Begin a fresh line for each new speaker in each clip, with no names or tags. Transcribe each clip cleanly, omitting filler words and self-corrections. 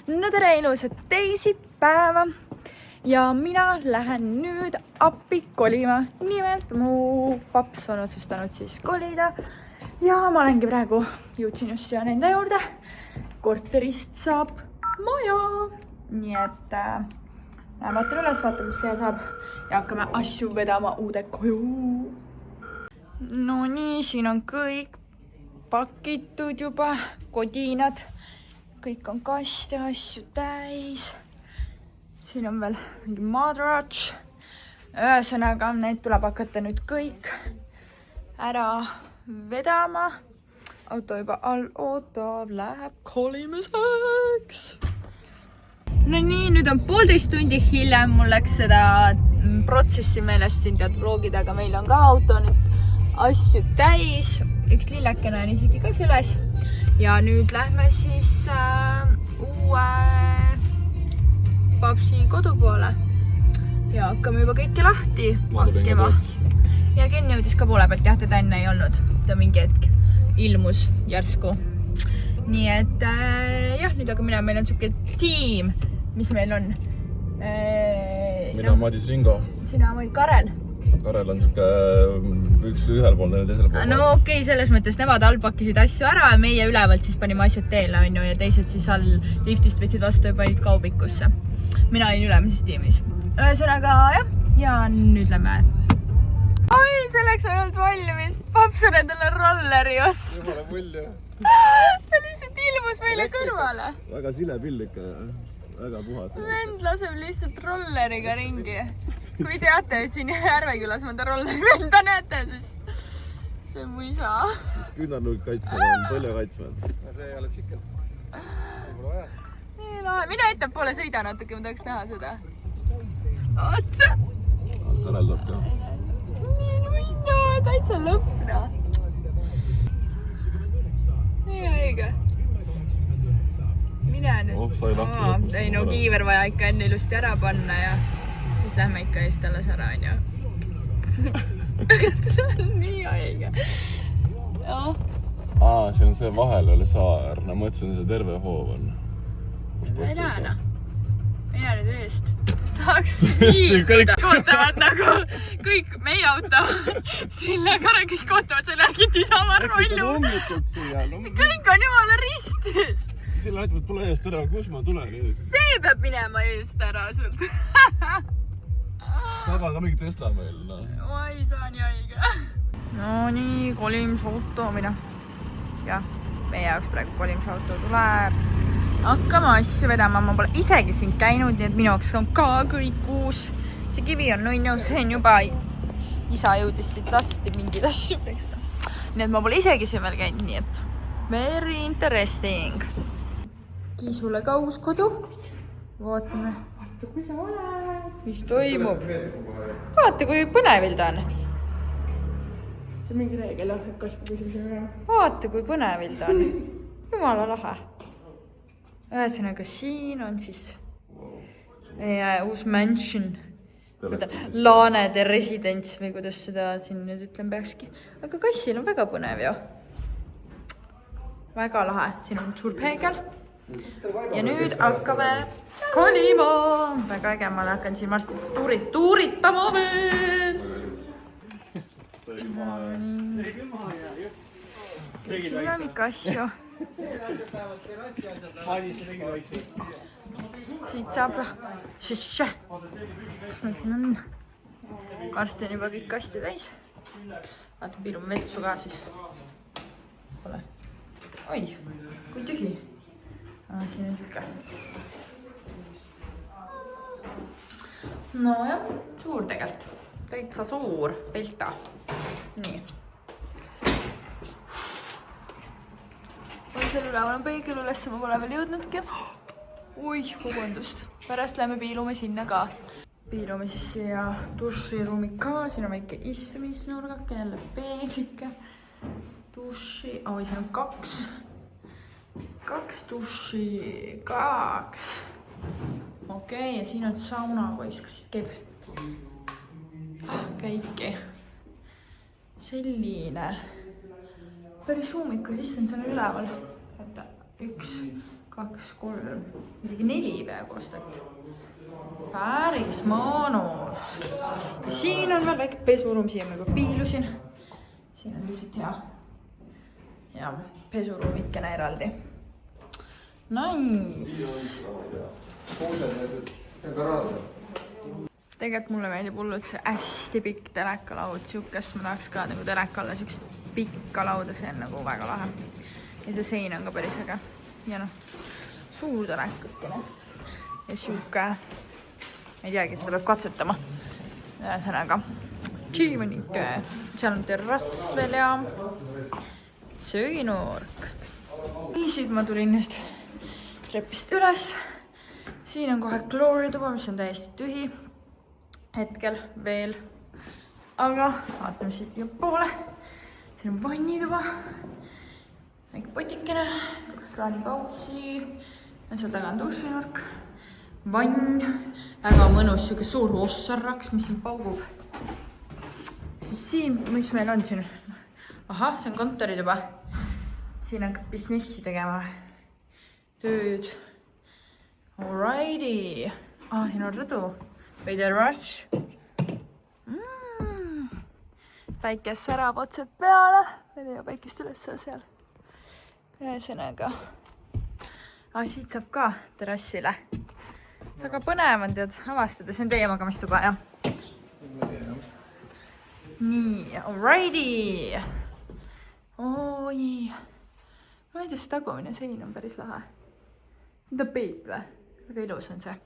No tere, ilusat teisipäeva ja mina lähen nüüd appi kolima. Nimelt mu paps on otsustanud siis kolida ja ma olengi praegu, jõudsin just siia nende juurde. Korterist saab maja, nii et vaatan üles, vaatan mis teha saab ja hakkame asju vedama uude koju. No nii, siin on kõik pakitud juba, kodinad. Kõik on kaste asju täis. Siin on veel mingi madrats. Ühesõnaga, need tuleb hakata nüüd kõik ära vedama. Auto juba all ootab, läheb kolimiseks. No nii, nüüd on 1,5 tundi hiljem. Mul läks seda protsessi meelest siin tead vlogida, aga meil on ka auto nüüd asju täis. Üks lillekene on isegi ka süles. Ja nüüd lähme siis uue papsi kodu poole ja hakkame juba kõike lahti pakkima. Ja Ken jõudis ka poole pealt, jah, teda enne ei olnud. Ta mingi hetk ilmus järsku. Nii et jah, nüüd aga mina, meil on siuke tiim, mis meil on.
Mina Madis Ringo.
Sina või Karel.
Karel on siuke üks ühel pool, teisel pool.
No okei, selles mõttes nemad all pakkisid asju ära ja meie ülevalt siis panime asjad teele, on ju, ja teised siis all liftist võtsid vastu ja panid kaubikusse. Mina olin ülemises tiimis. Ühesõnaga, jah, ja nüüd lähme. Oi, selleks on olnud valmis. Paps on endale rolleri osta.
Jumala mulje.
Ta lihtsalt ilmus meile kõrvale.
Väga sile pill ikka, väga puhas.
Vend laseb lihtsalt rolleriga ringi. Kui teate, siin Järvekülas mõnda rolleri venda näete, siis see on mu isa.
Küünarnurk kaitsmed on põlja kaitsmed.
See ei ole tsikkel. Ei pole vaja.
Nii lahe. Mina ettepoole sõida natuke, ma tahaks näha seda. Otsa!
Karel tuleb ka.
Nii nunno, täitsa lõpna. Nii õige. Mine nüüd.
Sai lahti lõpus.
Ei no kiiver vaja ikka enne ilusti ära panna ja siis lähme ikka eest alles ära, on ju. See on nii õige.
See on see vahel oli saar. No mõtlesin, see terve hoov on.
Ei näe, noh. Mine nüüd eest. Tahaks liikuda. Ootavad nagu kõik meie auto. Sille Karel kõik ootavad selle äkki Isamaa rollu. Kõik on jumala ristis.
Sille aitavad, tule eest ära. Kus ma tulen?
See peab minema eest ära sult.
Taga ka mingi Tesla meil.
Oi, see on nii õige. No nii, kolimisauto või noh. Jah, meie jaoks praegu kolimisauto tuleb. Hakkame asju vedama. Ma pole isegi siin käinud, nii et minu jaoks on ka kõik uus. See kivi on nunnu, see on juba isa jõudis siit lasti mingid asju peksta. Nii et ma pole isegi siin veel käinud, nii et very interesting. Kiisule ka uus kodu. Vaatame. Vaata, kui sa oled. Mis toimub? Vaata, kui põnevil ta on. See on mingi reegel, et kasvu küsimise üle. Vaata, kui põnevil ta on. Jumala lahe. Ühesõnaga, siin on siis uus mansion. Laanede residents või kuidas seda siin nüüd ütlen peakski. Aga kassil on väga põnev ju. Väga lahe. Siin on suur peegel. Ja nüüd hakkame kolima. Väga äge, ma hakkan siin varsti tuuritama veel. Siin on ikka asju. Siit saab. Siin on. Varsti on juba kõik kasti täis. Vaata, piilume vetsu ka siis. Pole. Oi, kui tühi. Siin on siuke. No jah, suur tegelikult. Täitsa suur pelta. Nii. Seal üleval on peegel üles, ma pole veel jõudnudki. Ui, vabandust. Pärast lähme piilume sinna ka. Piilume siis siia duširuumi ka. Siin on väike istumisnurgake, jälle peeglike. Duši, siin on kaks duši, 2. Okei, ja siin on sauna poiss, kas siit käib? Käibki. Selline. Päris ruumika sisse on seal üleval. Vaata, 1, 2, 3, isegi 4 peaaegu osteti. Päris mõnus. Siin on veel väike pesuruum, siia ma juba piilusin. Siin on lihtsalt hea. Ja pesuruumikene eraldi. Nice. Tegelikult mulle meeldib hullult see hästi pikk telekalaud, siukest ma tahaks ka nagu telekalla siukest pikka lauda, see on nagu väga lahe. Ja see sein on ka päris äge. Ja noh, suur telekakene. Ja siuke, ma ei teagi, seda peab katsetama. Ühesõnaga, Tšiimanike, seal on terrass veel ja sööginurk. Siit ma tulin just trepist üles. Siin on kohe Glory tuba, mis on täiesti tühi. Hetkel veel. Aga vaatame siit juba poole. Siin on vannituba. Väike potikene. 2 kraanikaussi. Seal taga on dušinurk. Vann. Väga mõnus siuke suur ossarraks, mis siin paugub. Siis siin, mis meil on siin? Aha, see on kontorituba. Siin hakkab businessi tegema. Tööd. Alrighty. Siin on rõdu. Veidi rush. Päikest särab otsed peale. Meil ei ole päikest üles seal. Ühesõnaga. Siit saab ka terrassile. Väga põnev on tead avastada. See on teie magamistuba, jah? Nii, alrighty. Oi. Ma ei tea, see tagumine sein on päris lahe. Mida peib või? Väga ilus on see.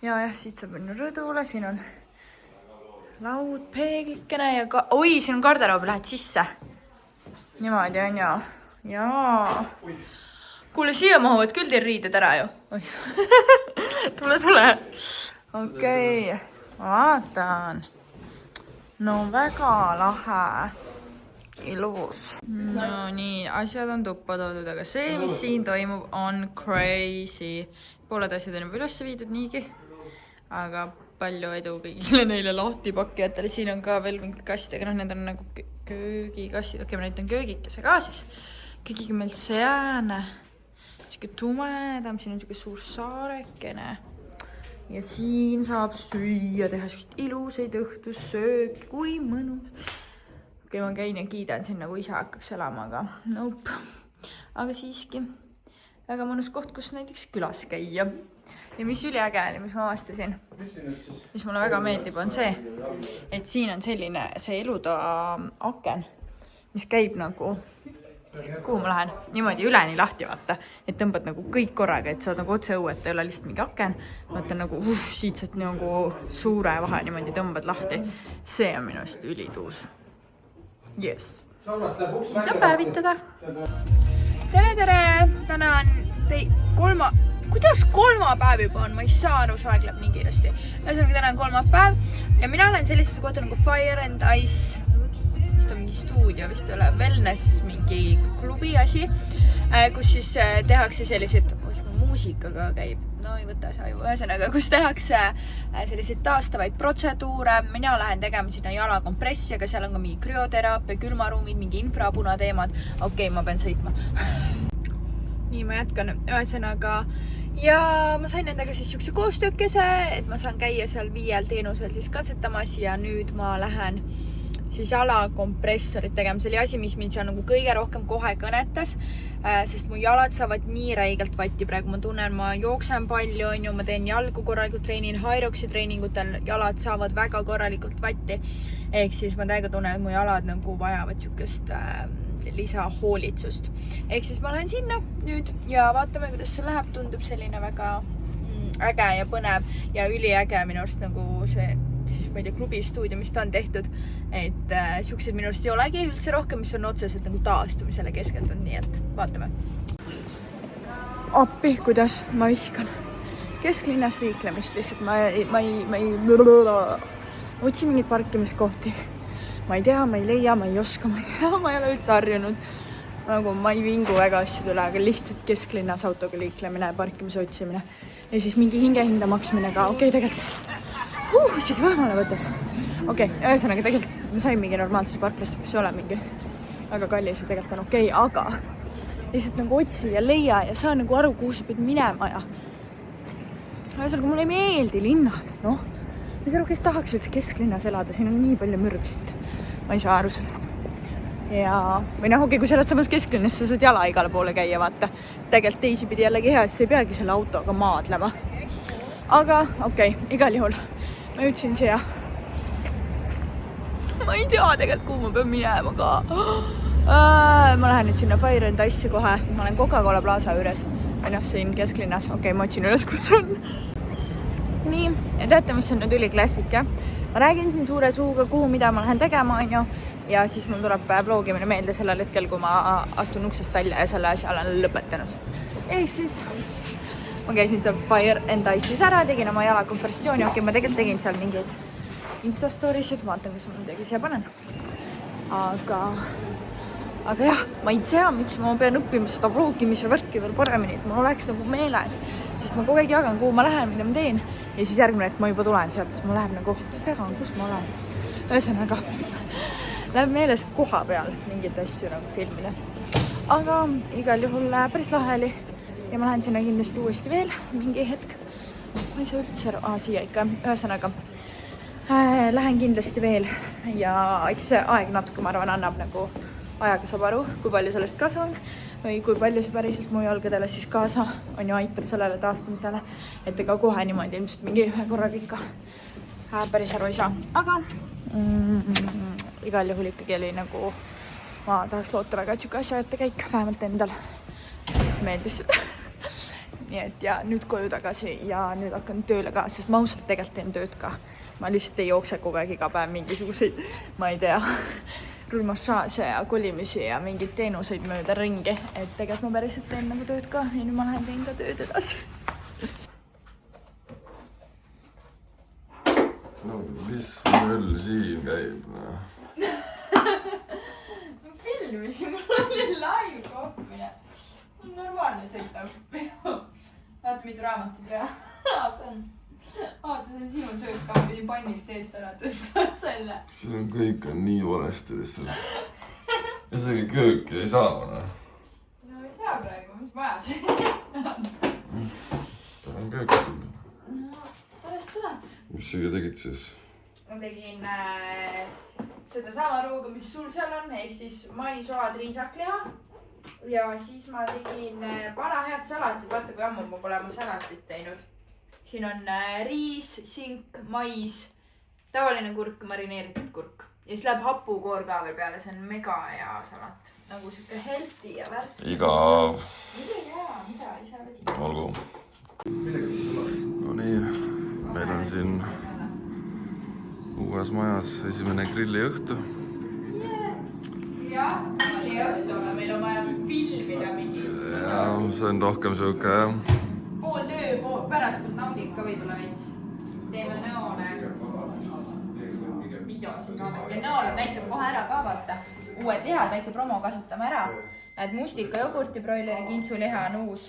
Ja siit saab minna rõdule. Siin on laud, peeglikene ja ka... Oi, siin on garderoob, lähed sisse. Niimoodi on ja. Jaa. Kuule, siia mahuvad küll teil riided ära ju. Tule. Okei. Vaatan. No väga lahe. Ilus. No nii, asjad on tuppa toodud, aga see, mis siin toimub, on crazy. Pooled asjad on juba üles viidud niigi. Aga palju edu kõigile neile lahtipakkijatele. Siin on ka veel mingid kastid, aga need on nagu köögikastid. Okei, ma näitan köögikese ka siis. Köögiga meil sääne. Siuke tumedam, siin on siuke suur saarekene. Ja siin saab süüa, teha siukest ilusaid õhtussööki, kui mõnus. Okei, ma käin ja kiidan siin nagu isa hakkaks elama, aga nope. Aga siiski väga mõnus koht, kus näiteks külas käia. Ja mis üliäge oli, mis ma avastasin, mis mulle väga meeldib, on see, et siin on selline see elutoa aken, mis käib nagu, kuhu ma lähen, niimoodi üleni lahti vaata, et tõmbad nagu kõik korraga, et saad nagu otse õuet, ei ole lihtsalt mingi aken, vaata nagu siit saad nagu suure vahe niimoodi tõmbad lahti. See on minu arust ülituus. Yes. Saab päevitada. Tere! Täna on kuidas kolmapäev juba on? Ma ei saa aru, see aeg läheb nii kiiresti. Ühesõnaga, täna on kolmapäev ja mina olen sellises kohta nagu Fire and Ice. Vist on mingi stuudio, vist ei ole wellness, mingi klubi asi, kus siis tehakse sellised, muusikaga käib, no ei võta see aju, ühesõnaga, kus tehakse selliseid taastavaid protseduure. Mina lähen tegema sinna jalakompressi, aga seal on ka mingi krüoteraapia, külmaruumid, mingi infrapunateemad. Okei, ma pean sõitma. Nii, ma jätkan. Ühesõnaga, ja ma sain nendega siis siukse koostöökese, et ma saan käia seal 5 teenusel siis katsetamas ja nüüd ma lähen siis jalakompressorit tegema. See oli asi, mis mind seal nagu kõige rohkem kohe kõnetas, sest mu jalad saavad nii räigelt vatti praegu. Ma tunnen, ma jooksen palju, ma teen jalgu korralikult, treenin Hyroxi treeningutel, jalad saavad väga korralikult vatti. Ehk siis ma täiega tunnen, et mu jalad nagu vajavad siukest lisahoolitsust. Ehk siis ma lähen sinna nüüd ja vaatame, kuidas see läheb. Tundub selline väga äge ja põnev ja üliäge minu arust nagu see siis ma ei tea, klubi stuudio, mis ta on tehtud, et siuksed minu arust ei olegi üldse rohkem, mis on otseselt nagu taastumisele keskendunud, nii et vaatame. Appi, kuidas ma vihkan kesklinnas liiklemist lihtsalt, ma ei otsi mingit parkimiskohti. Ma ei tea, ma ei leia, ma ei oska, ma ei ole üldse harjunud. Nagu ma ei vingu väga asjad üle, aga lihtsalt kesklinnas autoga liiklemine, parkimise otsimine ja siis mingi hingehinda maksmine ka. Okei, tegelikult isegi võimale võtad. Okei, ühesõnaga tegelikult ma sain mingi normaalses parklas, mis ei ole mingi väga kallis ja tegelikult on okei, aga lihtsalt nagu otsi ja leia ja saa nagu aru, kuhu sa pead minema ja ühesõnaga mulle ei meeldi linnas, noh. Ma ei saa aru, kes tahaks üldse kesklinnas elada, siin on nii palju mürglit. Ma ei saa aru sellest. Ja, või noh, okei, kui sa oled samas kesklinnas, sa saad jala igale poole käia, vaata. Tegelikult teisipidi jällegi hea, siis sa ei peagi selle autoga maadlema. Aga okei, igal juhul ma jõudsin siia. Ma ei tea tegelikult, kuhu ma pean minema ka. Ma lähen nüüd sinna Fire and Ice'i kohe. Ma olen Coca-Cola Plaza juures. Või noh, siin kesklinnas. Okei, ma otsin üles, kus on. Nii, ja teate, mis on nüüd üliklassik, jah? Ma räägin siin suure suuga, kuhu, mida ma lähen tegema, on ju. Ja siis mul tuleb vlogimine meelde sellel hetkel, kui ma astun uksest välja ja selle asja olen lõpetanud. Ehk siis ma käisin seal Fire and Ice'is ära, tegin oma jala kompressiooni. Okei, ma tegelikult tegin seal mingeid Instastory'sid, vaatan, kas ma midagi siia panen. Aga jah, ma ei tea, miks ma pean õppima seda vlogimise värki veel paremini, et mul oleks nagu meeles. Sest ma kogu aeg jagan, kuhu ma lähen, mida ma teen. Ja siis järgmine, et ma juba tulen sealt, siis ma läheb nagu, pean, kus ma olen. Ühesõnaga, läheb meelest koha peal mingid asju nagu filmida. Aga igal juhul päris lahe oli. Ja ma lähen sinna kindlasti uuesti veel mingi hetk. Ma ei saa üldse aru, siia ikka. Ühesõnaga, lähen kindlasti veel. Ja eks see aeg natuke, ma arvan, annab nagu ajaga saab aru, kui palju sellest kasu on või kui palju see päriselt mu jalgadele siis kaasa on ju aitab sellele taastumisele, et ega kohe niimoodi ilmselt mingi ühe korraga ikka päris aru ei saa. Aga igal juhul ikkagi oli nagu, ma tahaks loota väga tšuka asja ette käik, vähemalt endal meeldis seda. Nii et ja nüüd koju tagasi ja nüüd hakkan tööle ka, sest ma ausalt tegelikult teen tööd ka. Ma lihtsalt ei jookse kogu aeg iga päev mingisuguseid, ma ei tea, rulmassaaže ja kolimisi ja mingeid teenuseid mööda ringi. Et tegelikult ma päriselt teen nagu tööd ka ja nüüd ma lähen teen ka tööd edasi.
No mis möll siin käib?
Ma filmisin, mul oli live kohtumine. Mul on normaalne sõitav. Vaata, mitu raamatud ja see on... Vaata, see on sinu söök, ma pidin pannilt eest ära tõsta selle.
Siin on kõik on nii valesti lihtsalt. Isegi kööki ei saa mana.
No ei saa praegu, mis vaja see?
Tal on kööki.
No, pärast tuled.
Mis sa tegid siis?
Ma tegin seda sama rooga, mis sul seal on, ehk siis maissoad riisakliha. Ja siis ma tegin vana head salatit, vaata kui ammu ma pole oma salatit teinud. Siin on riis, sink, mais, tavaline kurk, marineeritud kurk. Ja siis läheb hapukoor ka veel peale, see on mega hea salat. Nagu siuke healthy ja värske.
Igav.
Mida ei saa vedida.
Olgu. No nii, meil on siin uues majas esimene grilliõhtu.
Jah, grilliõhtu, aga meil on vaja filmida mingi.
Ja, see on rohkem siuke, jah.
Pool töö, pool pärast on naudid ka võibolla veits. Teeme näole, siis videosid vaadata. Ja näol näitab kohe ära ka vaata. Uued lihad, väike promo kasutame ära. Näed mustika, jogurti, broileri, kintsuliha on uus.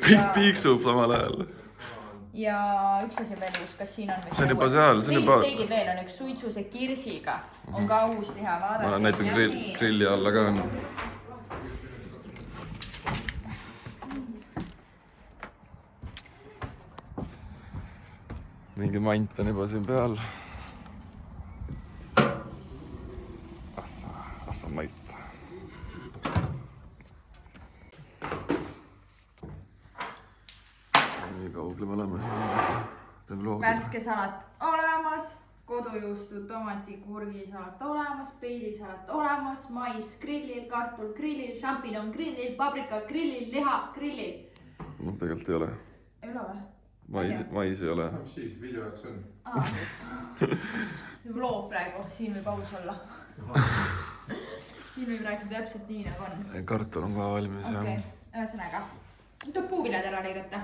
Kõik piiksub samal ajal.
Ja üks asi veel uus, kas siin on?
See on juba seal, see on juba...
Riisteigid veel on üks suitsuse kirsiga. On ka uus liha, vaadata.
Ma näitan grilli alla ka on. Mingi mant on juba siin peal. Assa mait. Nii kaugele me oleme siin.
Värske salat olemas, kodujuustu tomati kurgisalat olemas, peidisalat olemas, mais grillil, kartul grillil, šampinon grillil, paprika grillil, liha grillil.
No tegelikult ei ole.
Ei ole või?
Mais ei ole.
Siis video jaoks on.
See vlog praegu, siin võib aus olla. Siin võib rääkida täpselt nii nagu on.
Kartul on ka valmis.
Okei, ühesõnaga. Tuleb puuviljad ära lõigata.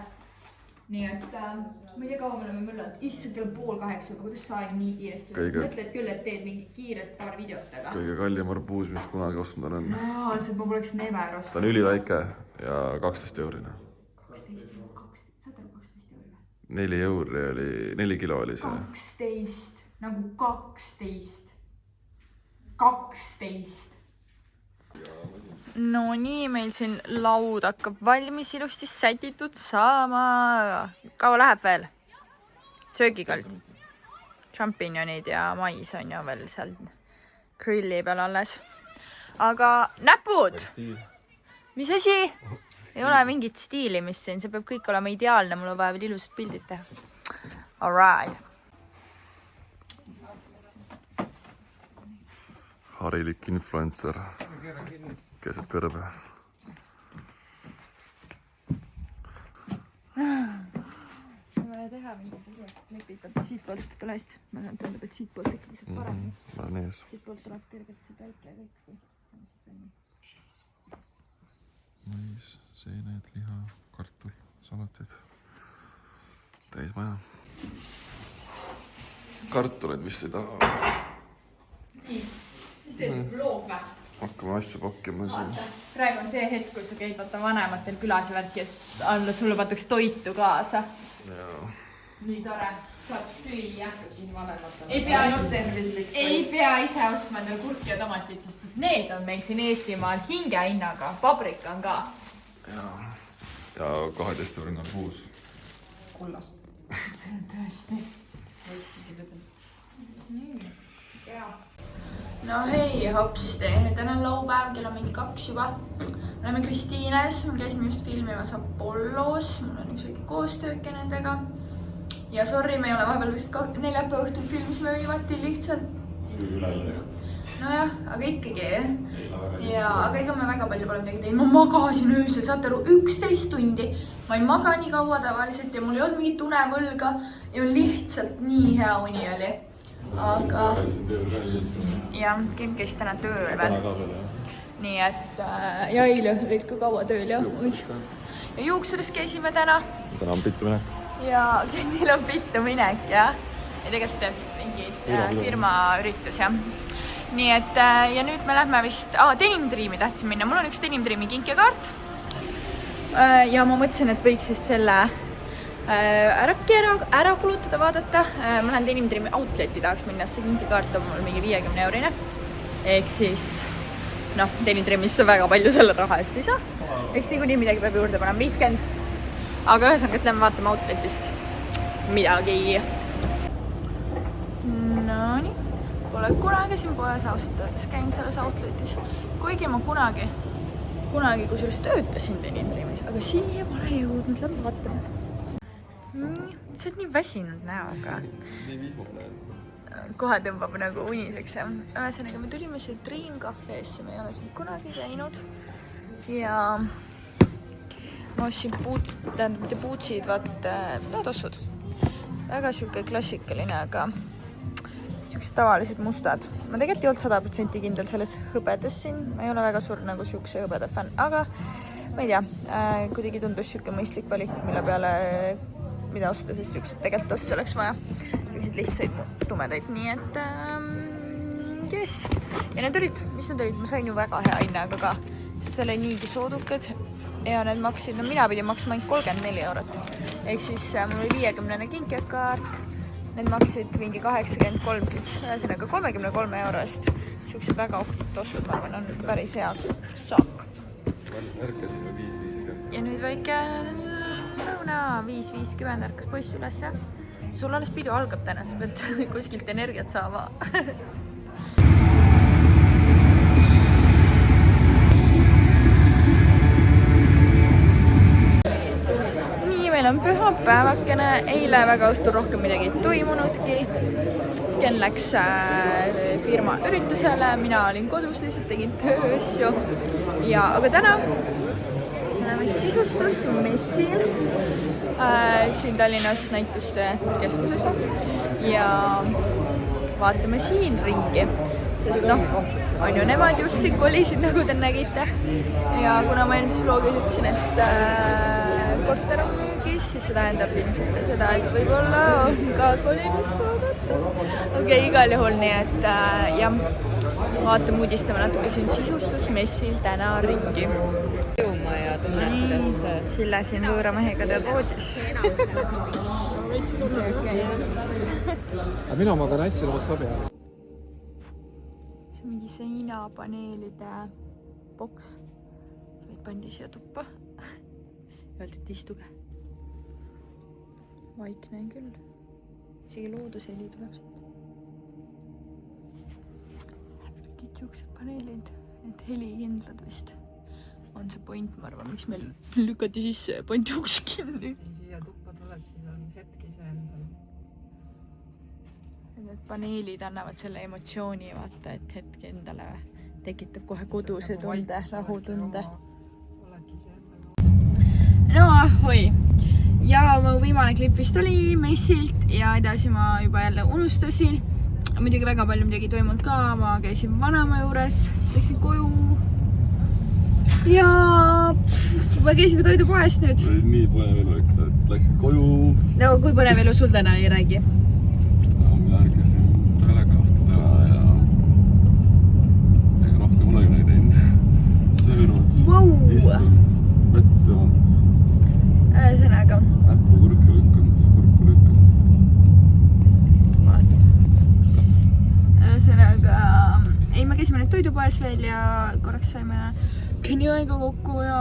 Nii et ma ei tea kaua me oleme möllanud. Issand, kell 7:30, kuidas sa aeg nii kiiresti. Mõtled küll, et teed mingi kiirelt paar videot, aga...
Kõige kallim arbuus, mis kunagi ostnud on.
Lihtsalt ma poleks never ostnud.
Ta on üliväike ja 12 eurina.
12 euri.
4 euri oli, 4 kilo oli see.
12, nagu 12. 12. no nii, meil siin laud hakkab valmis ilusti sätitud saama. Kaua läheb veel? Söögikall. Šampinjonid ja mais on ju veel seal grilli peal alles. Aga näpud! Mis asi? Ei ole mingit stiilimist siin, see peab kõik olema ideaalne, mul on vaja veel ilusad pildid teha. Alright.
Harilik influencer. Keset kõrbe.
Vaja teha mingit lepitab siitpoolt tulest. Ma tundub, et siitpoolt ikkagi saab paremini.
Ma olen ees.
Siitpoolt tuleb kergelt see päike ja kõik.
Mais, seened, liha, kartul, salatid. Täis maja. Kartuleid vist ei taha.
Nii, mis teed vlog või?
Hakkame asju pakkima siin.
Praegu on see hetk, kui sa käid vaata vanematel külas ja värki ja anda sulle vaataks toitu kaasa.
Jaa.
Nii tore, saab süüa. Ei pea ise ostma endale kurki ja tomatid, sest need on meil siin Eestimaal hingehinnaga. Paprika on ka.
Jaa. Ja 12 € on kuus.
Kullast.
Tõesti. No hei, hopsti. Täna on laupäev, kell on mingi 2 juba. Oleme Kristiines, me käisime just filmimas Apollos. Mul on üks väike koostööke nendega. Ja sorry, me ei ole vahepeal vist neljapäeva õhtul filmisime viimati lihtsalt. Nojah, aga ikkagi. Ja, aga ega me väga palju pole midagi teinud. Ma magasin öösel, saate aru, 11 tundi. Ma ei maga nii kaua tavaliselt ja mul ei olnud mingit unevõlga. Ja lihtsalt nii hea uni oli. Aga jah, Kim käis täna tööl veel. Nii et ja eile olid ka kaua tööl ja juuksuris käisime täna.
Täna on pittu minek.
Ja Kennil on pittu minek ja tegelikult teeb mingi firma üritus jah. Nii et ja nüüd me lähme vist Denim Dreami tahtsin minna. Mul on üks Denim Dreami kinkekaart. Ja ma mõtlesin, et võiks siis selle ära kulutada, vaadata. Ma lähen Denim Dreami outleti tahaks minna, see kinkekaart on mul mingi 50 €. Ehk siis, noh, Denim Dreamisse väga palju selle raha eest ei saa. Eks niikuinii midagi peab juurde panema 50. Aga ühesõnaga, ütleme, vaatame outletist midagi. No nii, pole kunagi siin poes ausalt öeldes käinud selles outletis. Kuigi ma kunagi kusjuures töötasin Denim Dreamis, aga siia pole jõudnud, lähme vaatame. Sa oled nii väsinud näoga. Kohe tõmbab nagu uniseks. Ühesõnaga, me tulime siia Dream Cafeesse, me ei ole siin kunagi käinud. Ja ma ostsin puutsid, vaata, tossud. Väga siuke klassikaline, aga siuksed tavalised mustad. Ma tegelikult ei olnud 100% kindel selles hõbedas siin. Ma ei ole väga suur nagu siukse hõbeda fänn, aga ma ei tea, kuidagi tundus siuke mõistlik valik, mille peale mida osta, sest siuksed tegelikult ossa oleks vaja. Siuksed lihtsaid tumedaid, nii et yes. Ja need olid, mis need olid? Ma sain ju väga hea hinnaga ka, sest see oli niigi soodukad ja need maksid, no mina pidin maksma ainult 34 €. Ehk siis mul oli 50 kinkekaart, need maksid mingi 83, siis ühesõnaga 33 € eest. Siuksed väga ohtlikud tossud, ma arvan, on päris hea saak.
Ärkasime 5.50.
Ja nüüd väike lõuna 5.50 ärkas poiss üles. Sul alles pidu algab täna, sa pead kuskilt energiat saama. Nii, meil on pühapäevakene. Eile väga õhtul rohkem midagi ei toimunudki. Ken läks firma üritusele, mina olin kodus, lihtsalt tegin tööasju. Aga täna oleme sisustusmessil siin Tallinnas näituste keskuses ja vaatame siin ringi, sest noh, on ju nemad just siin kolisid, nagu te nägite. Ja kuna ma eelmises vlogis ütlesin, et korter on müügis, siis see tähendab ilmselt seda, et võib-olla on ka kolimist oodata. Okei, igal juhul nii, et jah, vaatame, uudistame natuke siin sisustusmessil täna ringi.
Jõuma ja tunned, kuidas
Sille siin võõra mehega teeb voodis.
Aga mina magan ätsi otsa peale.
See on mingi seinapaneelide boks. Meid pandi siia tuppa. Öeldi, et istuge. Vaikne on küll. Isegi loodusheli tuleb siit. Siuksed paneelid, need helikindlad vist on see point, ma arvan, miks meil lükati sisse ja pandi uks kinni.
Siia tuppa tuled, siis on hetk ise endal.
Need paneelid annavad selle emotsiooni, vaata, et hetk endale tekitab kohe koduse tunde, rahutunde. No ahoi! Ja mu viimane klipp vist oli messilt ja edasi ma juba jälle unustasin. Muidugi väga palju midagi toimunud ka, ma käisin vanaema juures, siis läksin koju ja me käisime toidupoest nüüd.
See oli nii põnev elu ikka, et läksin koju.
No kui põnev elu sul täna ei räägi?
Mina ärkasin teleka teha ja ega rohkem olegi neid teinud. Söönud, istunud, vett joonud.
Ühesõnaga.
Näppu kurku lükanud.
Ühesõnaga, ei, me käisime nüüd toidupoes veel ja korraks saime kõniaega kokku ja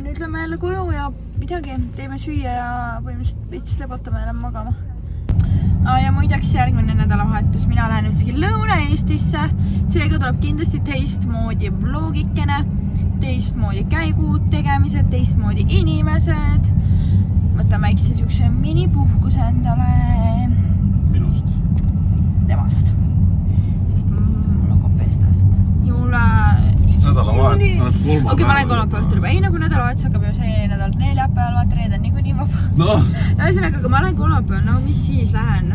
nüüd lähme jälle koju ja midagi, teeme süüa ja põhimõtteliselt veits lebotame ja lähme magama. Ja muideks järgmine nädalavahetus mina lähen üldsegi Lõuna-Eestisse, seega tuleb kindlasti teistmoodi vlogikene, teistmoodi käigud, tegemised, teistmoodi inimesed. Võtan väikse siukse minipuhkuse endale
Minust.
Temast. Sest mul on kopestast.
Nädalavahetus, sa oled kolmapäeval.
Okei, ma lähen kolmapäeva õhtul juba. Ei, nagu nädalavahetus hakkab ju see nädal neljapäeval, vaata reedel niikuinii vaba.
No.
Ühesõnaga, aga ma lähen kolmapäeval, no mis siis lähen?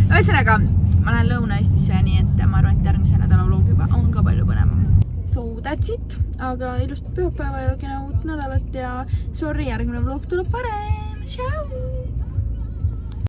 Ühesõnaga, ma lähen Lõuna-Eestisse, nii et ma arvan, et järgmise nädala vlog juba on ka palju põnevam. So that's it, aga ilust pühapäeva ja kena uut nädalat ja sorry, järgmine vlog tuleb parem.